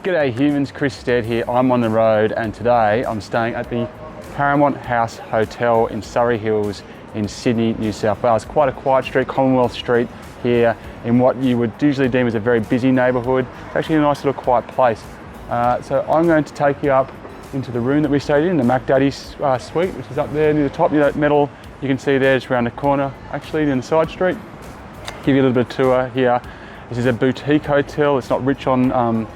G'day humans, Chris Stead here. I'm on the road and today I'm staying at the Paramount House Hotel in Surrey Hills in Sydney, New South Wales. Quite a quiet street, Commonwealth Street here in what you would usually deem as a very busy neighbourhood. It's actually a nice little quiet place. So I'm going to take you up into the room that we stayed in, the Mack Daddy Suite, which is up there near the top, near that metal you can see there just around the corner, actually in the side street. Give you a little bit of tour here. This is a boutique hotel. It's not rich on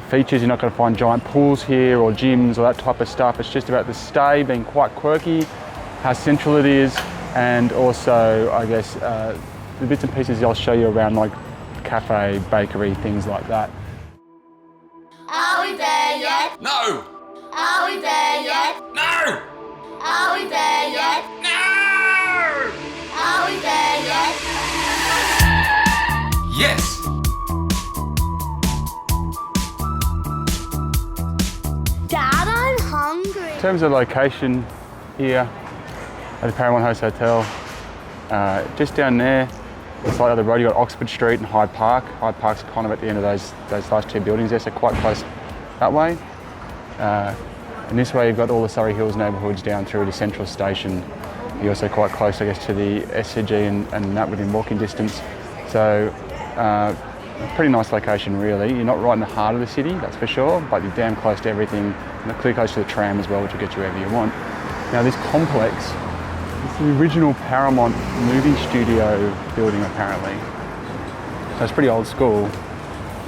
features. You're not going to find giant pools here or gyms or that type of stuff. It's just about the stay being quite quirky, how central it is, and also I guess the bits and pieces I'll show you around, like cafe, bakery, things like that. Are we there yet? No! Are we there yet? No! Are we there yet? No! Are we there yet? Yes! Dad, I'm hungry. In terms of location here at the Paramount House Hotel, just down there, it's like the road, you've got Oxford Street and Hyde Park. Hyde Park's kind of at the end of those last two buildings there, so quite close that way. And this way you've got all the Surrey Hills neighbourhoods down through to Central Station. You're also quite close, I guess, to the SCG and that within walking distance. So, pretty nice location really. You're not right in the heart of the city, that's for sure, but you're damn close to everything. And clear close to the tram as well, which will get you wherever you want. Now this complex, it's the original Paramount movie studio building apparently. So it's pretty old school.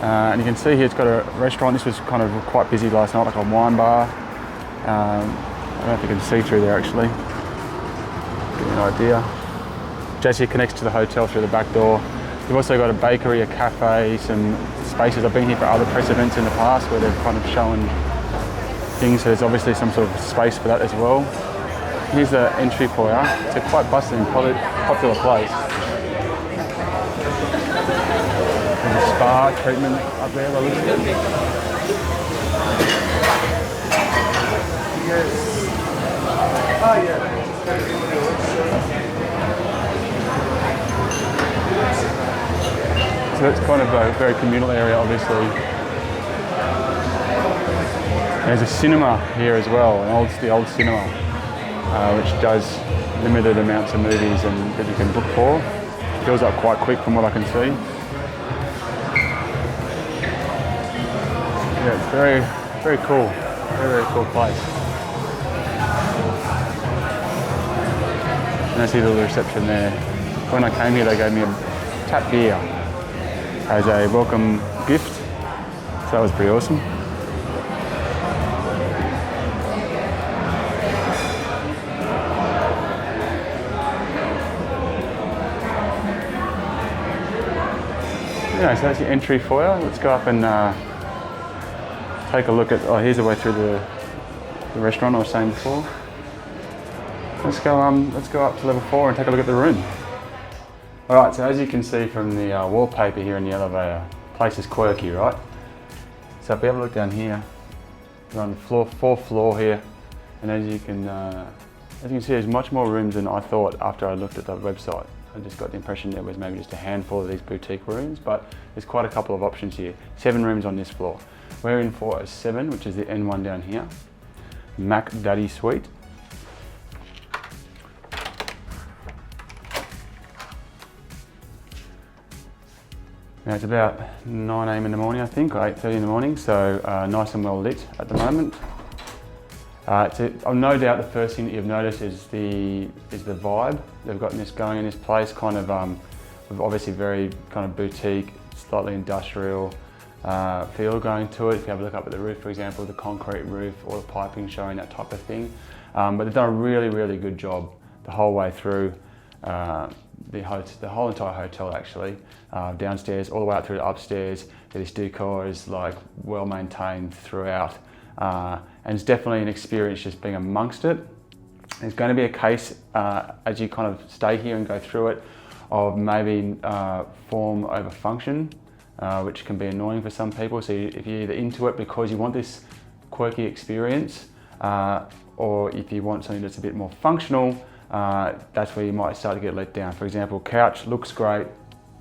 And you can see here it's got a restaurant. This was kind of quite busy last night, like a wine bar. I don't know if you can see through there actually. Give you an idea. Jesse connects to the hotel through the back door. You've also got a bakery, a cafe, some spaces. I've been here for other press events in the past where they've kind of shown things, so there's obviously some sort of space for that as well. Here's the entry foyer. It's a quite bustling, popular place. There's a spa treatment up there by the looks of it. Yes. Oh yeah. So that's kind of a very communal area, obviously. There's a cinema here as well, the old cinema, which does limited amounts of movies and that you can book for. It fills up quite quick from what I can see. Yeah, it's very, very cool. Very, very cool place. And I see the reception there. When I came here, they gave me a tap beer as a welcome gift, so that was pretty awesome. Yeah, so that's the entry foyer. Let's go up and take a look at, here's the way through the restaurant I was saying before. Let's go up to level 4 and take a look at the room. All right, so as you can see from the wallpaper here in the elevator, the place is quirky, right? So if we have a look down here, we're on the fourth floor here, and as you can see, there's much more rooms than I thought after I looked at the website. I just got the impression there was maybe just a handful of these boutique rooms, but there's quite a couple of options here. 7 rooms on this floor. We're in for a 7, which is the N1 down here. Mack Daddy Suite. Now it's about 9 AM in the morning, I think, or 8:30 in the morning, so nice and well lit at the moment. No doubt the first thing that you've noticed is the vibe they've got going in this place. Kind of, with obviously very kind of boutique, slightly industrial feel going to it. If you have a look up at the roof, for example, the concrete roof or the piping showing that type of thing. But they've done a really, really good job the whole way through. The whole entire hotel actually, downstairs all the way up through to upstairs. This decor is like well maintained throughout, and it's definitely an experience just being amongst it. There's going to be a case as you kind of stay here and go through it of maybe form over function, which can be annoying for some people. So if you're either into it because you want this quirky experience, or if you want something that's a bit more functional, that's where you might start to get let down. For example, couch looks great,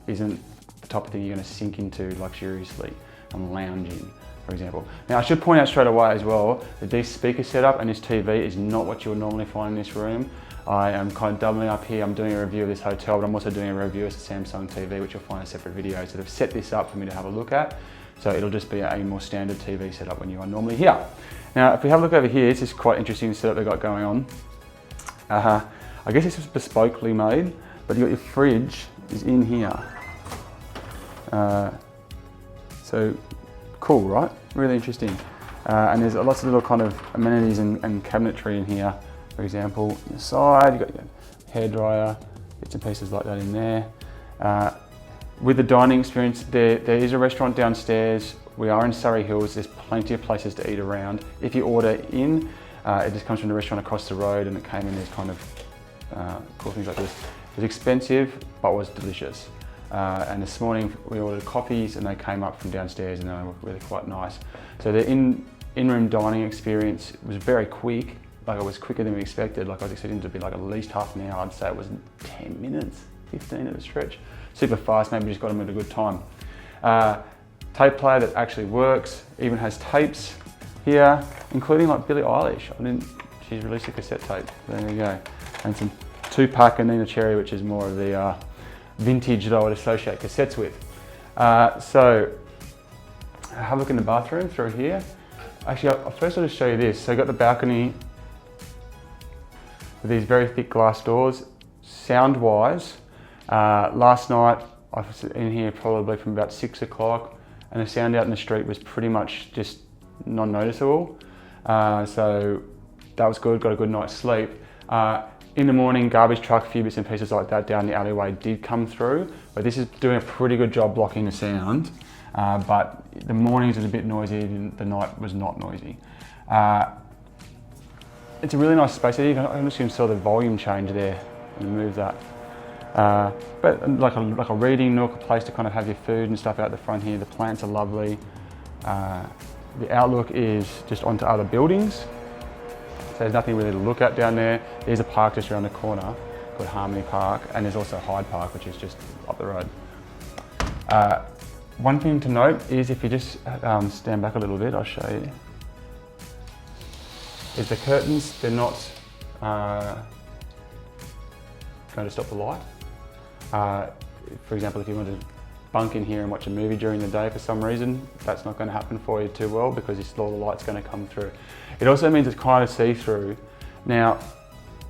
isn't the type of thing you're going to sink into luxuriously and lounging. for example. Now I should point out straight away as well that this speaker setup and this TV is not what you would normally find in this room. I am kind of doubling up here. I'm doing a review of this hotel, but I'm also doing a review of the Samsung TV, which you'll find in separate videos that have set this up for me to have a look at. So it'll just be a more standard TV setup when you are normally here. Now, if we have a look over here, this is quite interesting setup they've got going on. I guess this was bespokely made, but you got your fridge is in here. So cool, right? Really interesting. And there's lots of little kind of amenities and cabinetry in here. For example, on the side, you've got your hairdryer, bits and pieces like that in there. With the dining experience, there is a restaurant downstairs. We are in Surrey Hills, there's plenty of places to eat around. If you order in, it just comes from the restaurant across the road, and it came in these kind of cool things like this. It was expensive, but was delicious. And this morning we ordered coffees and they came up from downstairs and they were really quite nice. So the in-room dining experience was very quick. Like, it was quicker than we expected. Like, I was expecting it to be like at least half an hour. I'd say it was 10 minutes, 15 at a stretch. Super fast, maybe just got them at a good time. Tape player that actually works, even has tapes here, including like Billie Eilish. She's released a cassette tape, there you go. And some 2-pack and Nina Cherry, which is more of the vintage that I would associate cassettes with. So, have a look in the bathroom through here. Actually, first I'll just show you this. So, you've got the balcony with these very thick glass doors. Sound-wise, last night I was in here probably from about 6 o'clock, and the sound out in the street was pretty much just non-noticeable. So that was good, got a good night's sleep. In the morning, garbage truck, a few bits and pieces like that down the alleyway did come through, but this is doing a pretty good job blocking the sound. But the mornings was a bit noisy and the night was not noisy. It's a really nice space. I can just saw the volume change there and move that. But like a reading nook, a place to kind of have your food and stuff out the front here. The plants are lovely. The outlook is just onto other buildings. So there's nothing really to look at down there. There's a park just around the corner called Harmony Park, and there's also Hyde Park, which is just up the road. One thing to note is, if you just stand back a little bit, I'll show you, is the curtains, they're not going to stop the light. For example, if you want to bunk in here and watch a movie during the day for some reason, that's not going to happen for you too well, because all the light's going to come through. It also means it's kind of see-through. Now,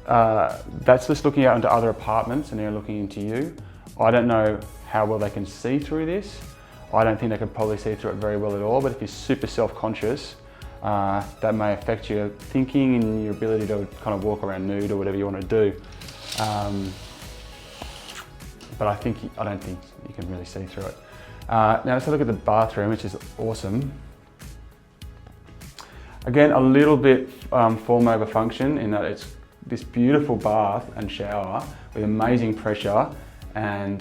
that's just looking out into other apartments and they're looking into you. I don't know how well they can see through this. I don't think they could probably see through it very well at all, but if you're super self-conscious, that may affect your thinking and your ability to kind of walk around nude or whatever you want to do. But I don't think you can really see through it. Now let's have a look at the bathroom, which is awesome. Again, a little bit form over function in that it's this beautiful bath and shower with amazing pressure and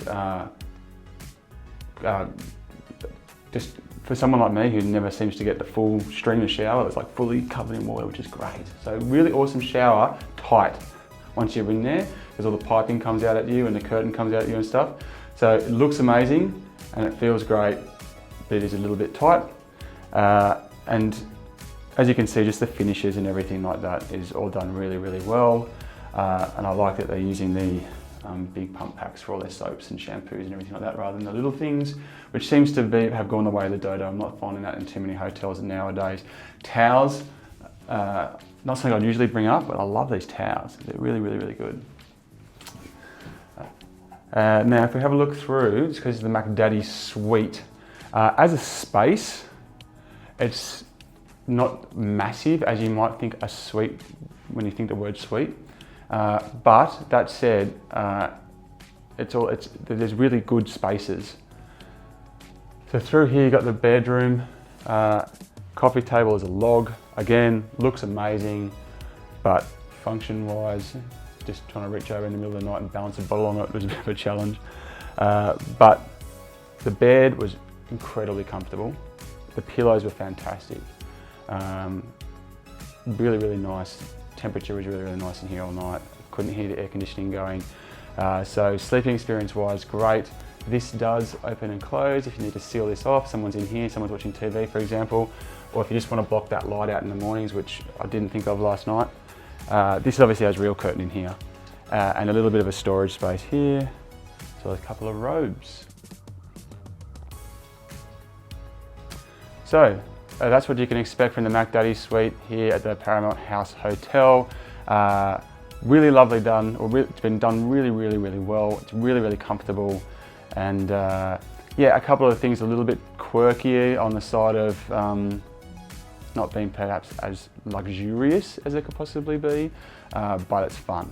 just for someone like me who never seems to get the full streamer shower, it's like fully covered in water, which is great. So really awesome shower, tight once you're in there, because all the piping comes out at you and the curtain comes out at you and stuff. So it looks amazing and it feels great, but it is a little bit tight. And as you can see, just the finishes and everything like that is all done really, really well. And I like that they're using the big pump packs for all their soaps and shampoos and everything like that, rather than the little things, which seems to have gone the way of the dodo. I'm not finding that in too many hotels nowadays. Towels, not something I'd usually bring up, but I love these towels. They're really, really, really good. Now, if we have a look through, it's because it's the Mack Daddy Suite. As a space, it's not massive as you might think a suite when you think the word suite. But that said, there's really good spaces. So through here, you got the bedroom. Coffee table is a log. Again, looks amazing, but function-wise, just trying to reach over in the middle of the night and balance a bottle on it was a bit of a challenge. But the bed was incredibly comfortable. The pillows were fantastic. Really, really nice. Temperature was really, really nice in here all night. Couldn't hear the air conditioning going. So sleeping experience wise, great. This does open and close if you need to seal this off. Someone's in here, someone's watching TV, for example, or if you just want to block that light out in the mornings, which I didn't think of last night. This obviously has real curtain in here, and a little bit of a storage space here. So a couple of robes. So that's what you can expect from the Mack Daddy Suite here at the Paramount House Hotel. Really lovely done, it's been done really well. It's really comfortable, and yeah, a couple of things a little bit quirky on the side of not being perhaps as luxurious as it could possibly be, but it's fun.